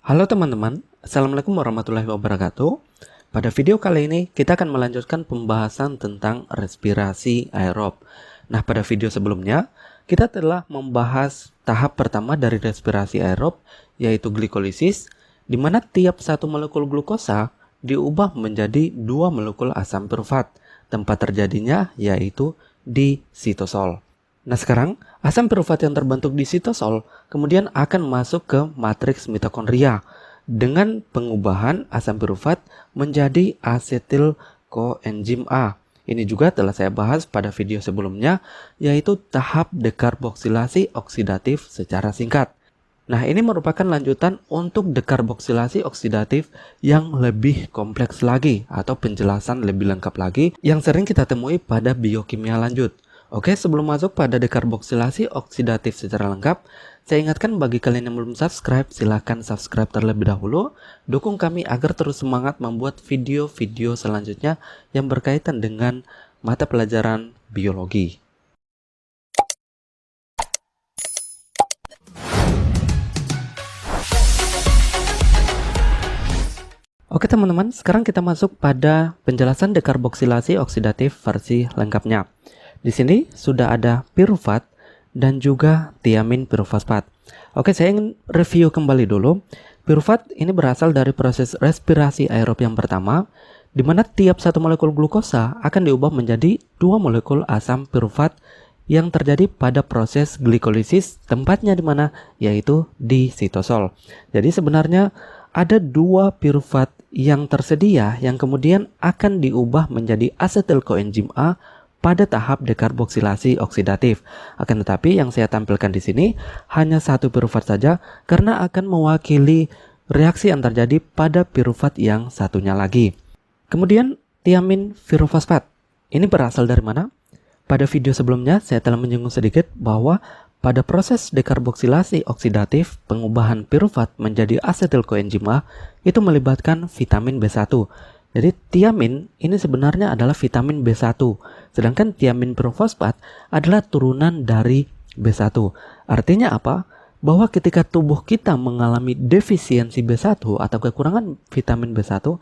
Halo teman-teman, Assalamualaikum warahmatullahi wabarakatuh. Pada video kali ini kita akan melanjutkan pembahasan tentang respirasi aerob. Nah, pada video sebelumnya kita telah membahas tahap pertama dari respirasi aerob, yaitu glikolisis, di mana tiap satu molekul glukosa diubah menjadi dua molekul asam pirufat. Tempat terjadinya yaitu di sitosol. Nah, sekarang asam pirufat yang terbentuk di sitosol kemudian akan masuk ke matriks mitokondria dengan pengubahan asam pirufat menjadi asetil koenzim A. Ini juga telah saya bahas pada video sebelumnya, yaitu tahap dekarboksilasi oksidatif secara singkat. Nah, ini merupakan lanjutan untuk dekarboksilasi oksidatif yang lebih kompleks lagi atau penjelasan lebih lengkap lagi yang sering kita temui pada biokimia lanjut. Oke, sebelum masuk pada dekarboksilasi oksidatif secara lengkap, saya ingatkan bagi kalian yang belum subscribe, silahkan subscribe terlebih dahulu. Dukung kami agar terus semangat membuat video-video selanjutnya yang berkaitan dengan mata pelajaran biologi. Oke teman-teman, sekarang kita masuk pada penjelasan dekarboksilasi oksidatif versi lengkapnya. Di sini sudah ada pirufat dan juga tiamin pirufosfat. Oke, saya ingin review kembali dulu. Pirufat ini berasal dari proses respirasi aerob yang pertama, di mana tiap satu molekul glukosa akan diubah menjadi dua molekul asam pirufat yang terjadi pada proses glikolisis, tempatnya di mana? Yaitu di sitosol. Jadi sebenarnya ada dua pirufat yang tersedia yang kemudian akan diubah menjadi asetil koenzim A pada tahap dekarboksilasi oksidatif. Akan tetapi yang saya tampilkan di sini hanya satu pirufat saja karena akan mewakili reaksi yang terjadi pada pirufat yang satunya lagi. Kemudian tiamin pirofosfat. Ini berasal dari mana? Pada video sebelumnya saya telah menyinggung sedikit bahwa pada proses dekarboksilasi oksidatif, pengubahan pirufat menjadi asetil koenzim A itu melibatkan vitamin B1. Jadi tiamin ini sebenarnya adalah vitamin B1, sedangkan tiamin pirofosfat adalah turunan dari B1. Artinya apa? Bahwa ketika tubuh kita mengalami defisiensi B1 atau kekurangan vitamin B1,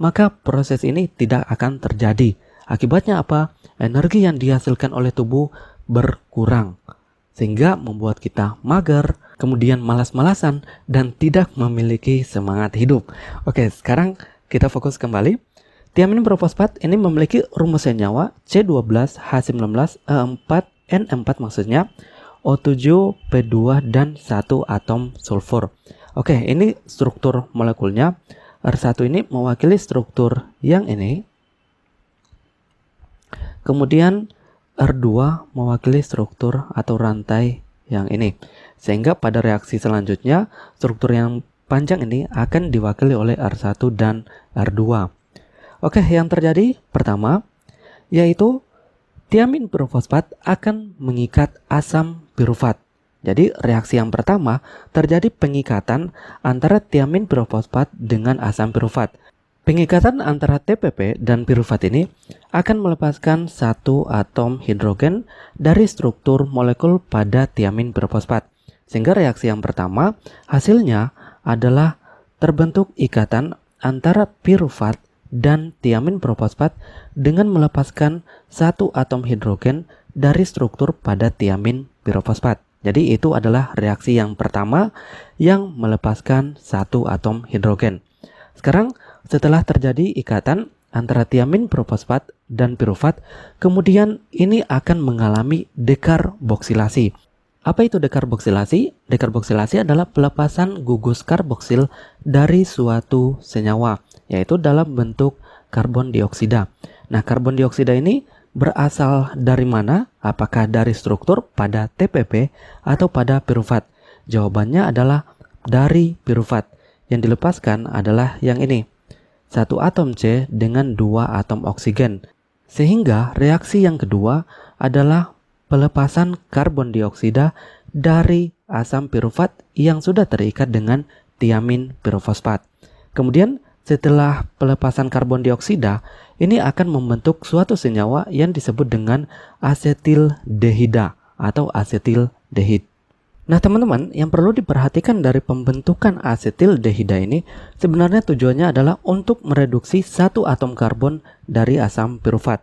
maka proses ini tidak akan terjadi. Akibatnya apa? Energi yang dihasilkan oleh tubuh berkurang, sehingga membuat kita mager, kemudian malas-malasan, dan tidak memiliki semangat hidup. Oke, sekarang kita fokus kembali. Tiamin pirofosfat ini memiliki rumus senyawa C12H19E4N4 maksudnya, O7, P2, dan 1 atom sulfur. Oke, ini struktur molekulnya. R1 ini mewakili struktur yang ini. Kemudian R2 mewakili struktur atau rantai yang ini. Sehingga pada reaksi selanjutnya, struktur yang panjang ini akan diwakili oleh R1 dan R2. Oke, yang terjadi pertama yaitu tiamin pirofosfat akan mengikat asam pirufat. Jadi reaksi yang pertama terjadi pengikatan antara tiamin pirofosfat dengan asam pirufat. Pengikatan antara TPP dan pirufat ini akan melepaskan satu atom hidrogen dari struktur molekul pada tiamin pirofosfat. Sehingga reaksi yang pertama hasilnya adalah terbentuk ikatan antara pirufat dan tiamin pirofosfat dengan melepaskan satu atom hidrogen dari struktur pada tiamin pirofosfat. Jadi itu adalah reaksi yang pertama yang melepaskan satu atom hidrogen. Sekarang setelah terjadi ikatan antara tiamin pirofosfat dan pirufat, kemudian ini akan mengalami dekarboksilasi. Apa itu dekarboksilasi? Dekarboksilasi adalah pelepasan gugus karboksil dari suatu senyawa, yaitu dalam bentuk karbon dioksida. Nah, karbon dioksida ini berasal dari mana? Apakah dari struktur pada TPP atau pada pirufat? Jawabannya adalah dari pirufat. Yang dilepaskan adalah yang ini, satu atom C dengan dua atom oksigen. Sehingga reaksi yang kedua adalah pelepasan karbon dioksida dari asam pirufat yang sudah terikat dengan tiamin pirofosfat. Kemudian setelah pelepasan karbon dioksida, ini akan membentuk suatu senyawa yang disebut dengan asetildehida atau asetildehid. Nah, teman-teman, yang perlu diperhatikan dari pembentukan asetildehida ini sebenarnya tujuannya adalah untuk mereduksi satu atom karbon dari asam pirufat.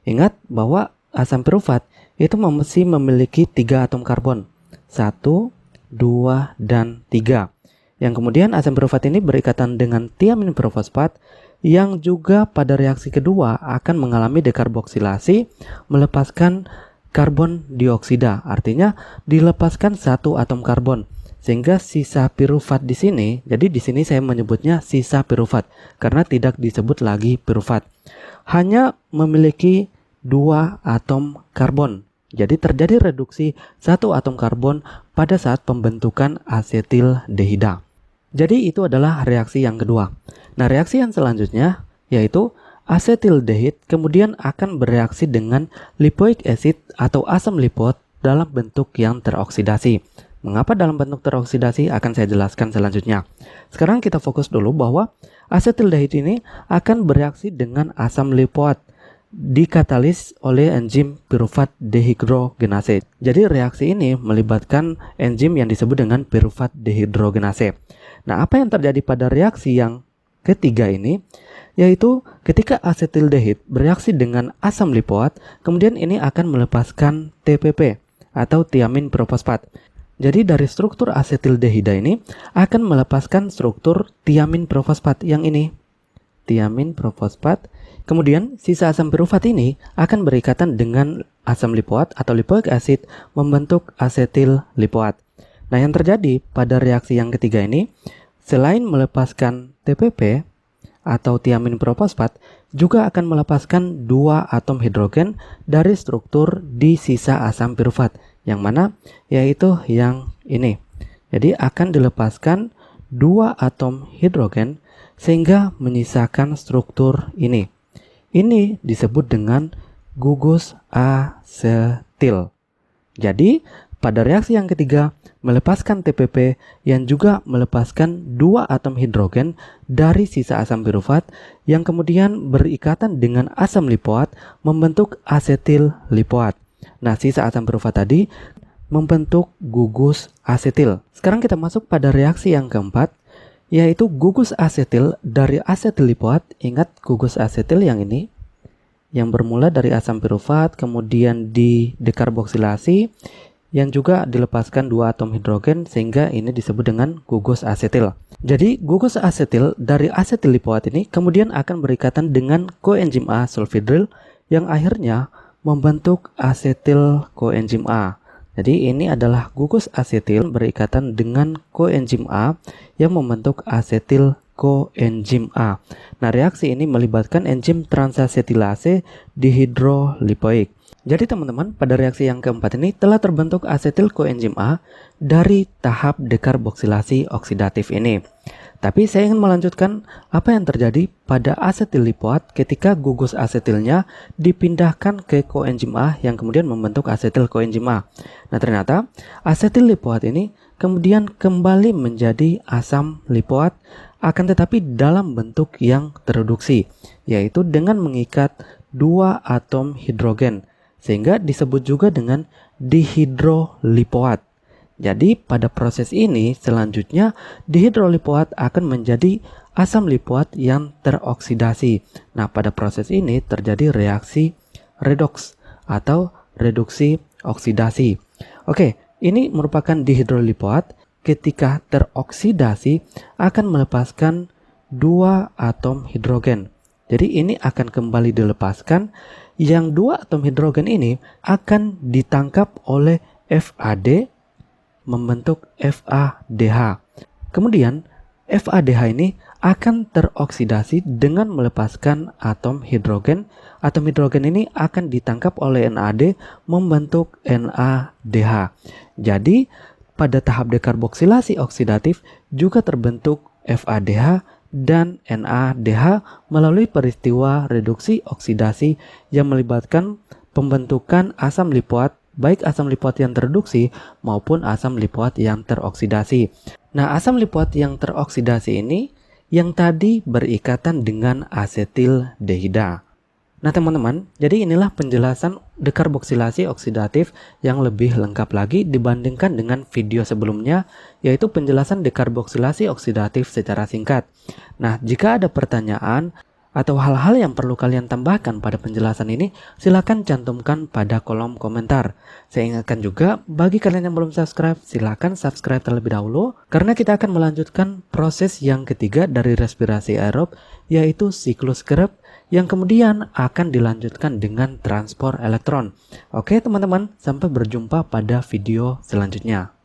Ingat bahwa asam pirufat itu masih memiliki 3 atom karbon. 1, 2, dan 3. Yang kemudian asam pirufat ini berikatan dengan tiamin pirofosfat yang juga pada reaksi kedua akan mengalami dekarboksilasi melepaskan karbon dioksida, artinya dilepaskan satu atom karbon, sehingga sisa pirufat di sini. Jadi di sini saya menyebutnya sisa pirufat karena tidak disebut lagi pirufat. Hanya memiliki 2 atom karbon. Jadi terjadi reduksi satu atom karbon pada saat pembentukan asetildehida. Jadi itu adalah reaksi yang kedua. Nah, reaksi yang selanjutnya yaitu asetildehid kemudian akan bereaksi dengan lipoic acid atau asam lipot dalam bentuk yang teroksidasi. Mengapa dalam bentuk teroksidasi akan saya jelaskan selanjutnya. Sekarang kita fokus dulu bahwa asetildehid ini akan bereaksi dengan asam lipot dikatalis oleh enzim pirufat dehidrogenase. Jadi reaksi ini melibatkan enzim yang disebut dengan pirufat dehidrogenase. Nah, apa yang terjadi pada reaksi yang ketiga ini yaitu ketika asetildehid bereaksi dengan asam lipot, kemudian ini akan melepaskan TPP atau tiamin pirofosfat. Jadi dari struktur asetildehida ini akan melepaskan struktur tiamin pirofosfat yang ini, tiamin pirofosfat. Kemudian sisa asam pirufat ini akan berikatan dengan asam lipot atau lipoic acid membentuk asetil lipot. Nah, yang terjadi pada reaksi yang ketiga ini, selain melepaskan TPP atau tiamin pirofosfat, juga akan melepaskan 2 atom hidrogen dari struktur di sisa asam pirufat, yang mana yaitu yang ini. Jadi akan dilepaskan 2 atom hidrogen sehingga menyisakan struktur ini. Ini disebut dengan gugus asetil. Jadi pada reaksi yang ketiga melepaskan TPP yang juga melepaskan 2 atom hidrogen dari sisa asam pirufat yang kemudian berikatan dengan asam lipot membentuk asetil lipot. Nah, sisa asam pirufat tadi membentuk gugus asetil. Sekarang kita masuk pada reaksi yang keempat, yaitu gugus asetil dari asetil lipot. Ingat gugus asetil yang ini, yang bermula dari asam pirufat kemudian di dekarboksilasi yang juga dilepaskan 2 atom hidrogen sehingga ini disebut dengan gugus asetil. Jadi gugus asetil dari asetil lipot ini kemudian akan berikatan dengan koenzim A sulfhidril yang akhirnya membentuk asetil koenzim A. Jadi ini adalah gugus asetil berikatan dengan koenzim A yang membentuk asetil koenzim A. Nah, reaksi ini melibatkan enzim transasetilase dihidrolipoik. Jadi teman-teman, pada reaksi yang keempat ini telah terbentuk asetil koenzim A dari tahap dekarboksilasi oksidatif ini. Tapi saya ingin melanjutkan apa yang terjadi pada asetil lipot ketika gugus asetilnya dipindahkan ke koenzim A yang kemudian membentuk asetil koenzim A. Nah, ternyata asetil lipot ini kemudian kembali menjadi asam lipot, akan tetapi dalam bentuk yang tereduksi, yaitu dengan mengikat 2 atom hidrogen, sehingga disebut juga dengan dihidrolipoat. Jadi pada proses ini selanjutnya dihidrolipoat akan menjadi asam lipot yang teroksidasi. Nah, pada proses ini terjadi reaksi redoks atau reduksi oksidasi. Oke, ini merupakan dihidrolipoat ketika teroksidasi akan melepaskan 2 atom hidrogen. Jadi ini akan kembali dilepaskan, yang 2 atom hidrogen ini akan ditangkap oleh FAD membentuk FADH. Kemudian FADH ini akan teroksidasi dengan melepaskan atom hidrogen. Atom hidrogen ini akan ditangkap oleh NAD membentuk NADH. Jadi pada tahap dekarboksilasi oksidatif juga terbentuk FADH dan NADH melalui peristiwa reduksi oksidasi yang melibatkan pembentukan asam lipot, baik asam lipot yang tereduksi maupun asam lipot yang teroksidasi. Nah, asam lipot yang teroksidasi ini yang tadi berikatan dengan asetildehida. Nah teman-teman, jadi inilah penjelasan dekarboksilasi oksidatif yang lebih lengkap lagi dibandingkan dengan video sebelumnya, yaitu penjelasan dekarboksilasi oksidatif secara singkat. Nah, jika ada pertanyaan atau hal-hal yang perlu kalian tambahkan pada penjelasan ini, silakan cantumkan pada kolom komentar. Saya ingatkan juga, bagi kalian yang belum subscribe, silakan subscribe terlebih dahulu, karena kita akan melanjutkan proses yang ketiga dari respirasi aerob, yaitu siklus Krebs, yang kemudian akan dilanjutkan dengan transport elektron. Oke teman-teman, sampai berjumpa pada video selanjutnya.